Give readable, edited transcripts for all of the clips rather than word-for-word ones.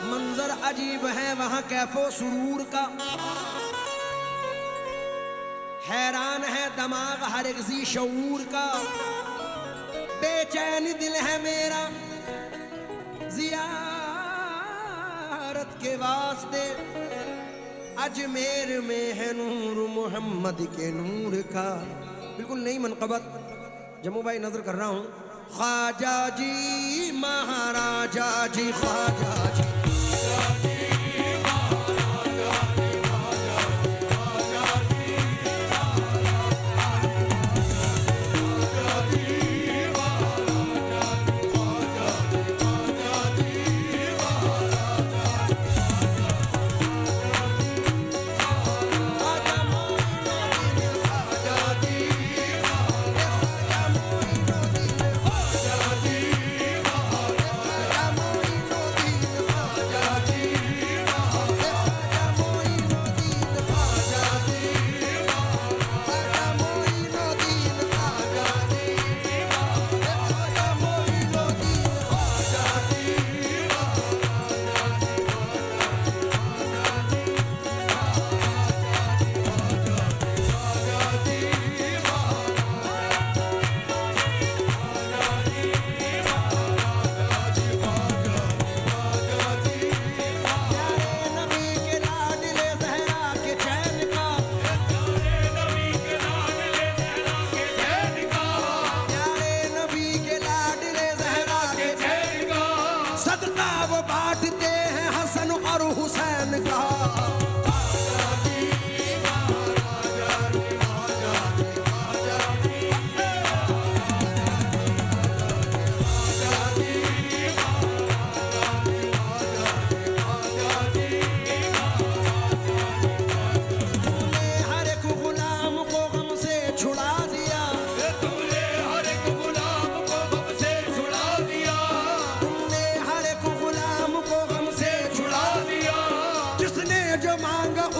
मंजर अजीब है वहां कैफो सुरूर का, हैरान है दिमाग हर एक ज़ी शऊर का। बेचैन दिल है मेरा जियारत के वास्ते, अजमेर में है नूर मोहम्मद के नूर का। बिल्कुल नई मनक़बत जम्मू भाई नजर कर रहा हूँ। ख्वाजा जी महाराजा जी, ख्वाजा जी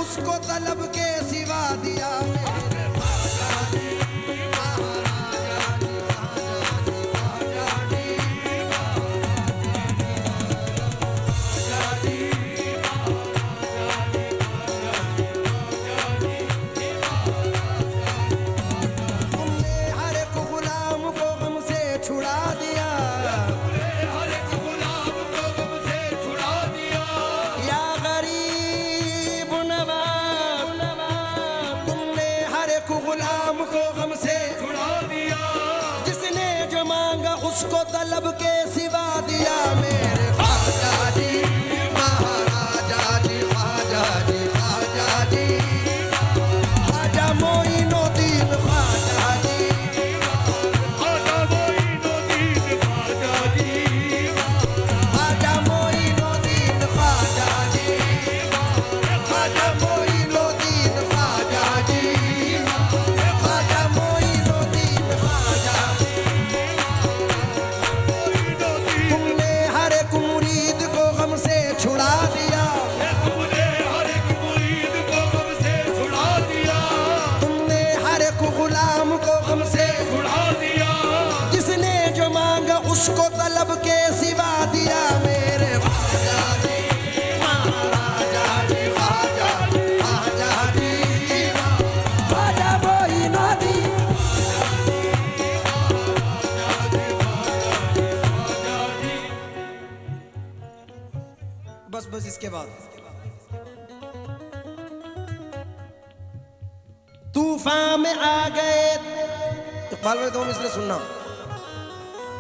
उसको तलब के सिवा दिया। उसको तलब के सिवा दिया मेरे ख्वाजा जी महाराजा जी, ख्वाजा जी, ख्वाजा जी, ख्वाजा मोइनुद्दीन ख्वाजा जी, ख्वाजा मोइनुद्दीन ख्वाजा जी, ख्वाजा मोइनुद्दीन ख्वाजा जी। ख्वाजा मोइनुद्दीन ख्वाजा जी, ख्वाजा मोइनुद्दीन ख्वाजा। तुमने हर एक मुरीद को गम से छुड़ा दिया, तुमने हर एक मुरीद को गम से छुड़ा दिया, तुमने हर एक गुलाम को गम से, छुड़ा दिया। जिसने जो मांगा उसको तलब के सिवा दिया। मेरे ख्वाजा जी महाराजा जी, ख्वाजा ख्वाजा जी ख्वाजा मोइनुद्दीन। बस बस इसके बाद तूफान में आ गए। इकबाल भाई तुम इसलिए सुनना,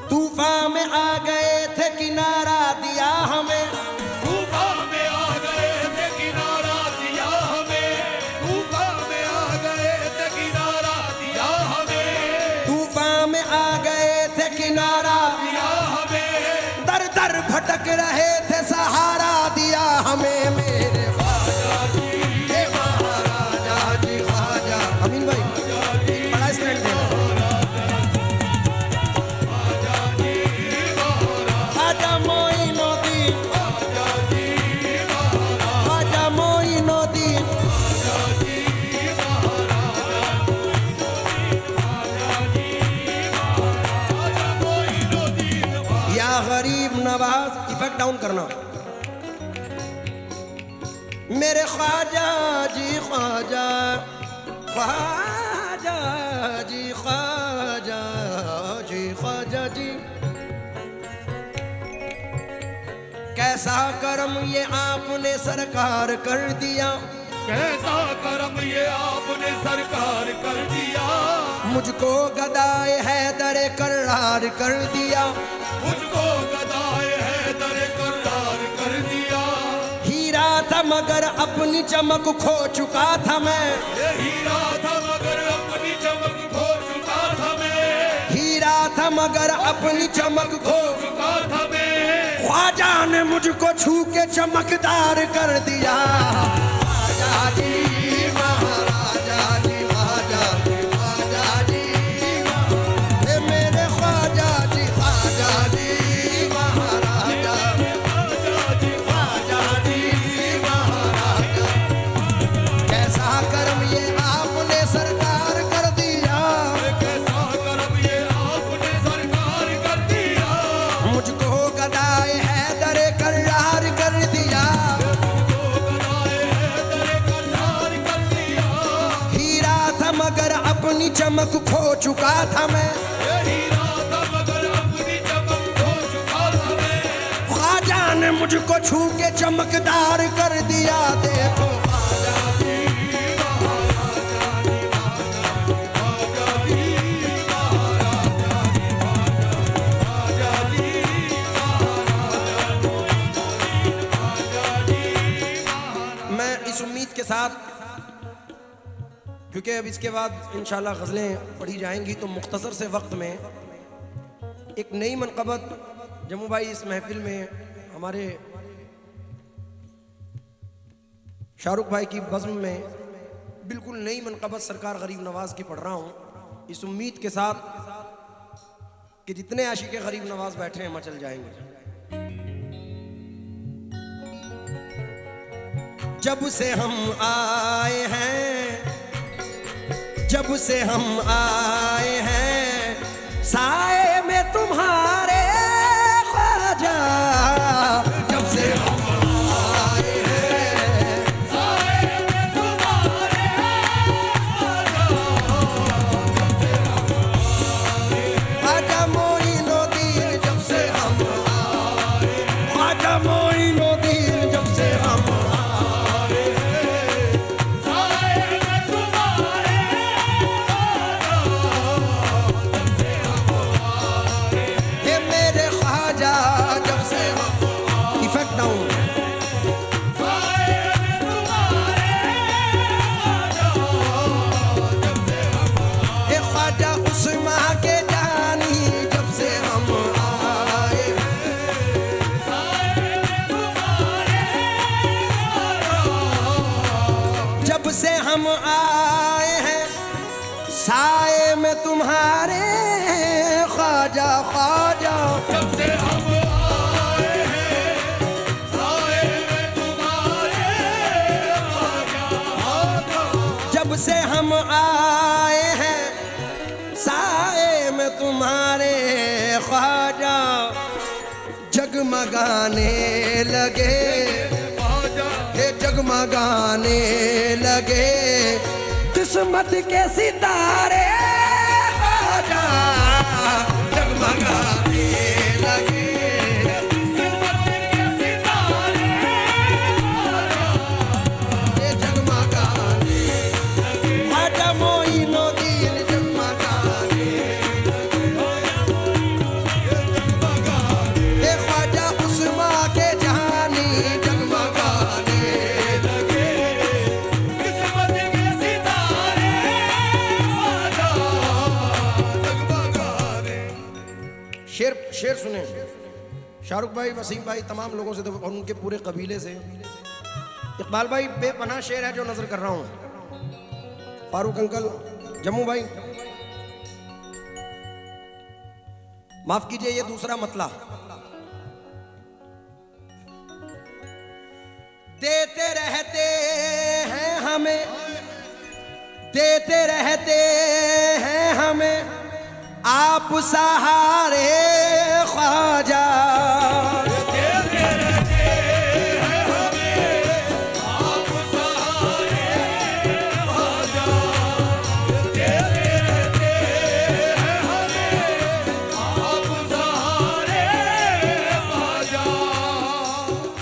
तूफान में आ गए थे किनारा दिया हमें, तूफान में आ गए थे किनारा दिया हमें, तूफान में आ गए थे किनारा दिया हमें, तूफान में आ गए थे किनारा दिया हमें। दर दर भटक रहे थे सहारा दिया हमें। मेरे ख्वाजा जी हे महाराजा जी ख्वाजा। अमीन भाई बड़ा स्टैंड देना। ख्वाजा मोइनुद्दीन, ख्वाजा मोइनुद्दीन। या गरीब नवाज, इफेक्ट डाउन करना। मेरे ख्वाजा जी ख्वाजा, ख्वाजा जी ख्वाजा जी ख्वाजा जी। कैसा करम ये आपने सरकार कर दिया, कैसा करम ये आपने सरकार कर दिया, मुझको गदाए हैदर करार कर दिया। मुझको गदाए हैदर करार कर दिया। हीरा था मगर अपनी चमक खो चुका था मैं, ये हीरा था मगर अपनी चमक खो चुका था मैं, हीरा था मगर अपनी चमक खो। चुका था मैं। ख्वाजा ने मुझको छू के चमकदार कर दिया। ख्वाजा जी महाराजा जी, ख्वाजा जी ख्वाजा जी हे मेरे ख्वाजा जी, ख्वाजा जी महाराजा, ख्वाजा जी महाराजा। कैसा करम ये आपने सरकार कर दिया, कैसा करम ये आपने सरकार कर दिया, मुझको गदाए हैदर करार कर दिया। मुझको गदाए हैदर करार कर दिया। हीरा था मगर अपनी चमक खो चुका था मैं, ये हीरा था मगर अपनी चमक खो चुका था मैं। ख्वाजा ने मुझको छू के चमकदार कर दिया। देखो ख्वाजा जी मैं इस उम्मीद के साथ, क्योंकि अब इसके बाद इंशाल्लाह गज़लें पढ़ी जाएंगी, तो मुख्तसर से वक्त में एक नई मनक़बत जम्मू भाई इस महफिल में हमारे शाहरुख भाई की बज़्म में बिल्कुल नई मनक़बत सरकार गरीब नवाज की पढ़ रहा हूँ, इस उम्मीद के साथ कि जितने आशिक़ गरीब नवाज बैठे हैं मचल जाएंगे। जब से हम आए हैं, जब से हम आए हैं साए में तुम्हारे ख्वाजा, जब से हम आए हैं साए में तुम्हारे ख्वाजा मोइनुद्दीन, जब से हम आए, ख्वाजा मोइनुद्दीन, जब से हम साए में तुम्हारे साए में तुम्हारे ख्वाजा ख्वाजा, जब से हम आए हैं साए में तुम्हारे ख्वाजा ख्वाजा, जब से हम आए हैं साए में तुम्हारे ख्वाजा, जगमगाने लगे ख्वाजा ये जगमगाने लगे किस्मत के सितारे, ख्वाजा जगमगाने लगे किस्मत के सितारे ख्वाजा ये जगमगाने ख्वाजा मोइनुद्दीन जगमगाने ये ख्वाजा उस्मा के जहानी जगमगाने किस्मत के सितारे ख्वाजा जगमगाने। शेर शेर सुने शाहरुख भाई, वसीम भाई, तमाम लोगों से तो और उनके पूरे कबीले से। इकबाल भाई बेपनाह शेर है जो नजर कर रहा हूं। फारूक अंकल, जम्मू भाई, माफ कीजिए ये दूसरा मतला। देते रहते हैं हमें, देते रहते हैं हमें आप सहारे ख्वाजा, देते रहते हैं हमें आप सहारे ख्वाजा, देते रहते हैं हमें आप सहारे ख्वाजा,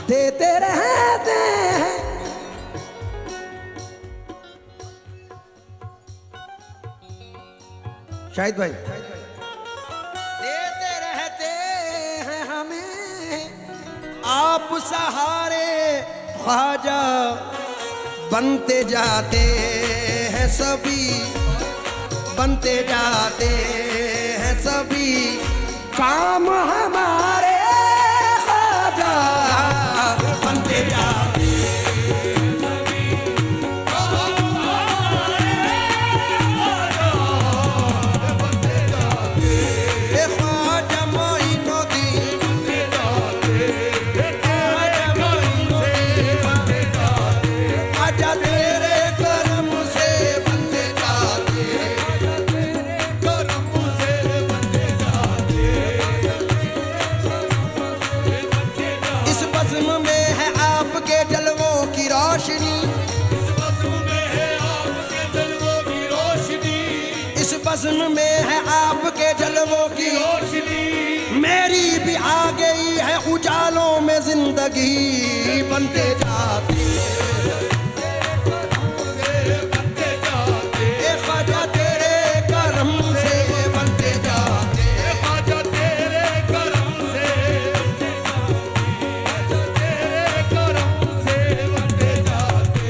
देते रहते हैं। शाहिद भाई, देते रहते हैं हमें आप सहारे ख्वाजा, बनते जाते हैं सभी, बनते जाते हैं सभी काम हमारे ख्वाजा, बनते जाते हैं ख्वाजा मोइनुद्दीन, ख्वाजा मोइनुद्दीन, ख्वाजा तेरे करम से बनते जाते, करम से बनते जाते, इस बज़्म में है आपके जलवों की रोशनी, इस बज़्म में है आपके जलवों की रोशनी, इस बज़्म में है आपके जलवों की रोशनी, मेरी भी आ गई है उजालों में जिंदगी, बनते जाती से बनते जाते, ए ख्वाजा तेरे करम से बनते जाते, ख्वाजा तेरे करम से, तेरे करम से बनते जाते,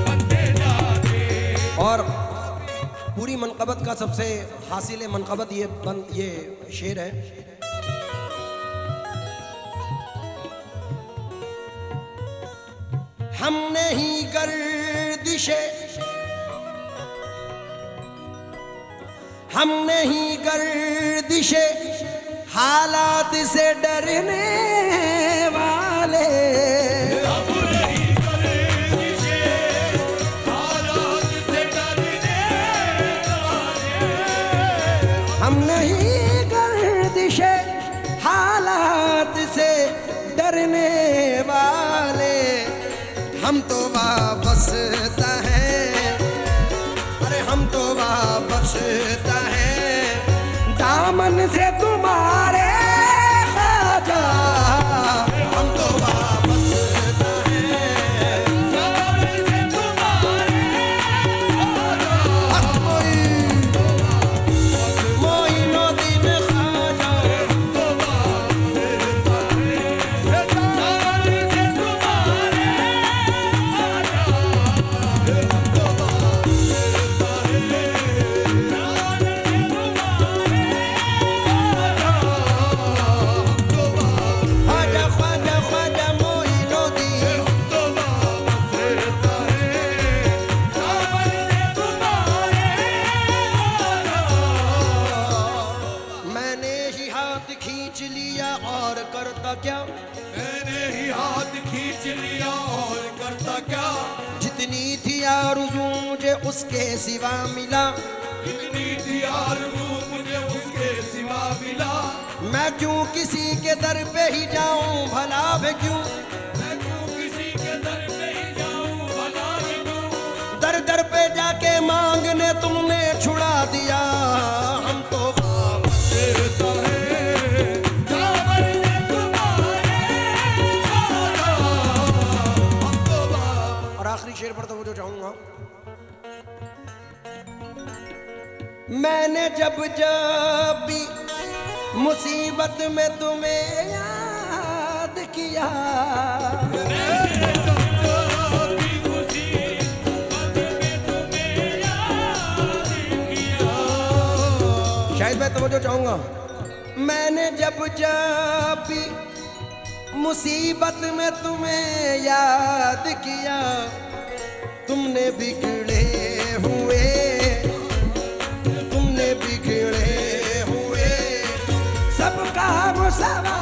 बनते जाते। और पूरी मनक़बत का सबसे हासिल मनक़बत ये शेर है। हमने ही गर्दिशे, हमने ही गर्दिशे हालात से डरने वाले, हम नहीं गर्दिशे हालात से डरने वाले, हम नहीं गर्दिशे हालात से डरने वाले, हम तो वाबस्ता हैं, अरे हम तो वाबस्ता हैं दामन से तुम्हारे ख्वाजा, हम तो वाबस्ता हैं दामन से तुम्हारे ख्वाजा, मोइनुद्दीन ख्वाजा, दामन से तुम्हारे ख्वाजा, मैंने ही हाथ खींच लिया और करता क्या, मैंने ही हाथ खींच लिया और करता क्या, जितनी थी आरज़ू मुझे उसके सिवा मिला, जितनी थी आरज़ू मुझे उसके सिवा मिला। मैं क्यों किसी के दर पे ही जाऊं भला वे क्यों, मैं क्यों किसी के दर पे ही जाऊं भला वे क्यों। दर दर पे जाके मांगने तुमने छुड़ा दिया, हम तो वापस देता है जावर ने तुम्हारे खाना, हम तो वापस। और आखिरी शेर पर तो वो जो चाहूंगा, मैंने जब जब भी मुसीबत में तुम्हें याद किया, मैंने जब जब भी मुसीबत में तुम्हें याद किया, शायद मैं तो जो चाहूंगा, मैंने जब जब भी मुसीबत में तुम्हें याद किया, तुमने बिगड़े हुए, तुमने बिगड़े हुए सबका मुसवा